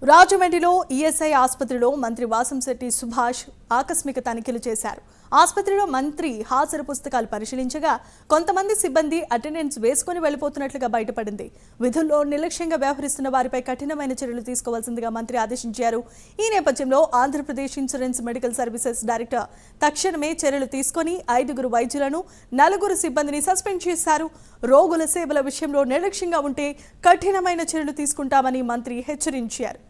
రాజమండ్రిలో ఈఎస్ఐ ఆసుపత్రిలో మంత్రి వాసంశెట్టి సుభాష్ ఆకస్మిక తనిఖీలు చేశారు. ఆసుపత్రిలో మంత్రి హాజరు పుస్తకాలు పరిశీలించగా కొంతమంది సిబ్బంది అటెండెన్స్ వేసుకుని వెళ్లిపోతున్నట్లుగా బయటపడింది. విధుల్లో నిర్లక్ష్యంగా వ్యవహరిస్తున్న వారిపై కఠినమైన చర్యలు తీసుకోవాల్సిందిగా మంత్రి ఆదేశించారు. ఈ నేపథ్యంలో Andhra Pradesh insurance medical services director తక్షణమే చర్యలు తీసుకుని 5 వైద్యులను 4 సిబ్బందిని సస్పెండ్ చేశారు. రోగుల సేవల విషయంలో నిర్లక్ష్యంగా ఉంటే కఠినమైన చర్యలు తీసుకుంటామని మంత్రి హెచ్చరించారు.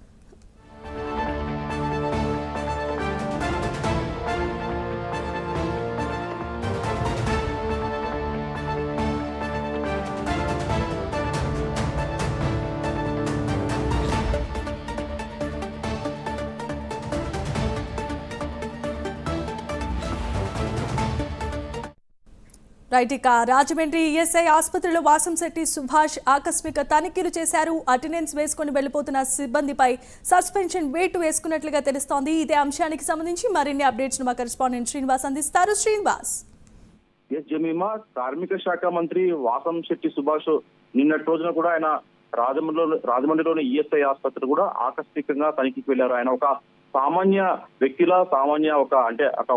రైట్, ఇక రాజమండ్రి ఈఎస్ఐ ఆసుపత్రిలో వాసంశెట్టి సుభాష్ ఆకస్మిక తనిఖీలు చేశారు. అటెండెన్స్ వేసుకుని వెళ్లిపోతున్న సిబ్బందిపై సస్పెన్షన్ వేటు వేసుకున్నట్లుగా తెలుస్తోంది. ఇదే అంశానికి సంబంధించి మరిన్ని అప్డేట్స్ మా కరెస్పాండెంట్ శ్రీనివాస్ అందిస్తారు. శ్రీనివాస్. కార్మిక శాఖ మంత్రి వాసంశెట్టి సుభాష్ నిన్నటి రోజున కూడా ఆయన రాజమండ్రిలోని ఈఎస్ఐ ఆసుపత్రి కూడా ఆకస్మికంగా తనిఖీకి వెళ్లారు. ఆయన ఒక సామాన్య వ్యక్తిలా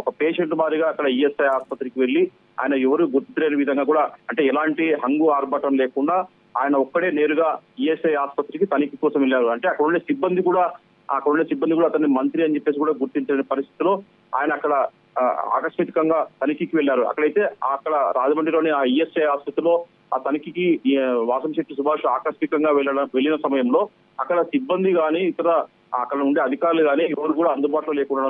ఒక పేషెంట్ మాదిరిగా అక్కడ ఈఎస్ఐ ఆసుపత్రికి వెళ్లి ఆయన ఎవరు గుర్తులేని విధంగా కూడా ఎలాంటి హంగు ఆర్భటం లేకుండా ఆయన ఒక్కడే నేరుగా ఈఎస్ఐ ఆసుపత్రికి తనిఖీ కోసం వెళ్లారు. అక్కడ ఉండే సిబ్బంది కూడా అతన్ని మంత్రి అని చెప్పేసి కూడా గుర్తించిన పరిస్థితిలో ఆయన అక్కడ ఆకస్మికంగా తనిఖీకి వెళ్లారు. అక్కడ రాజమండ్రిలోని ఆ ఈఎస్ఐ ఆసుపత్రిలో ఆ తనిఖీకి వాసంశెట్టి సుభాష్ ఆకస్మికంగా వెళ్లిన సమయంలో అక్కడ సిబ్బంది గాని ఇతర అక్కడ ఉండే అధికారులు గాని ఎవరు కూడా అందుబాటులో లేకుండా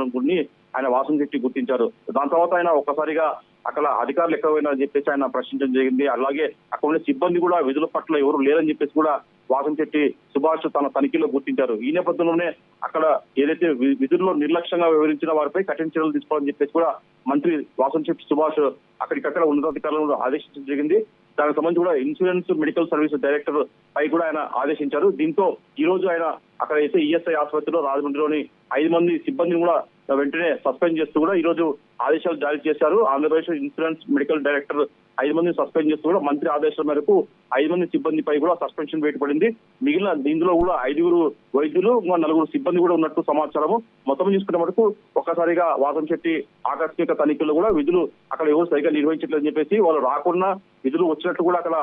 ఆయన వాసంశెట్టి గుర్తించారు. దాని తర్వాత ఆయన ఒక్కసారిగా అక్కడ అధికారులు ఎక్కువైనా అని చెప్పేసి ఆయన ప్రశ్నించడం జరిగింది. అలాగే అక్కడ ఉండే సిబ్బంది కూడా విధుల పట్ల ఎవరు లేరని చెప్పేసి కూడా వాసంశెట్టి సుభాష్ తన తనిఖీలో గుర్తించారు. ఈ నేపథ్యంలోనే అక్కడ ఏదైతే విధుల్లో నిర్లక్ష్యంగా వివరించిన వారిపై కఠిన చర్యలు తీసుకోవాలని చెప్పేసి కూడా మంత్రి వాసంశెట్టి సుభాష్ అక్కడికక్కడ ఉన్నతాధికారులను ఆదేశించడం జరిగింది. దానికి సంబంధించి కూడా ఇన్సూరెన్స్ మెడికల్ సర్వీసెస్ డైరెక్టర్ పై కూడా ఆయన ఆదేశించారు. దీంతో ఈ రోజు ఆయన అక్కడ అయితే ఈఎస్ఐ ఆసుపత్రిలో రాజమండ్రిలోని 5 మంది సిబ్బందిని కూడా వెంటనే సస్పెండ్ చేస్తూ కూడా ఈ రోజు ఆదేశాలు జారీ చేశారు. ఆంధ్రప్రదేశ్ ఇన్సూరెన్స్ మెడికల్ డైరెక్టర్ 5 మందిని సస్పెండ్ చేస్తూ కూడా మంత్రి ఆదేశాల మేరకు 5 మంది సిబ్బందిపై కూడా సస్పెన్షన్ వేటు పడింది. మిగిలిన దీనిలో కూడా 5 వైద్యులు 4 సిబ్బంది కూడా ఉన్నట్టు సమాచారము. మొత్తం చూసుకునే వరకు ఒక్కసారిగా వాసంశెట్టి ఆకస్మిక తనిఖీల్లో కూడా విధులు అక్కడ ఎవరు సరిగ్గా నిర్వహించట్లేదని చెప్పేసి వాళ్ళు రాకుండా విధులు వచ్చినట్టు కూడా అక్కడ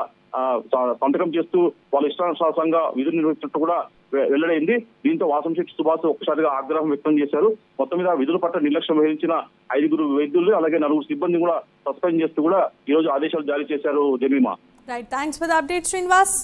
సంతకం చేస్తూ వాళ్ళ ఇష్టానుసారంగా విధులు నిర్వహించినట్టు కూడా వెల్లడైంది. దీంతో వాసంశెట్టి సుభాష్ ఒక్కసారిగా ఆగ్రహం వ్యక్తం చేశారు. మొత్తం మీద విధుల పట్ల నిర్లక్ష్యం వహించిన 5 వైద్యులు అలాగే 4 సిబ్బంది కూడా సస్పెండ్ చేస్తూ కూడా ఈ రోజు ఆదేశాలు జారీ చేశారు. Jemimah. Right, thanks for the update Srinivas.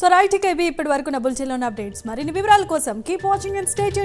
So right, ఇక ఇవి ఇప్పటి వరకు నా బులెటిన్లోని అప్డేట్స్. మరిన్ని వివరాల కోసం keep watching and stay tuned.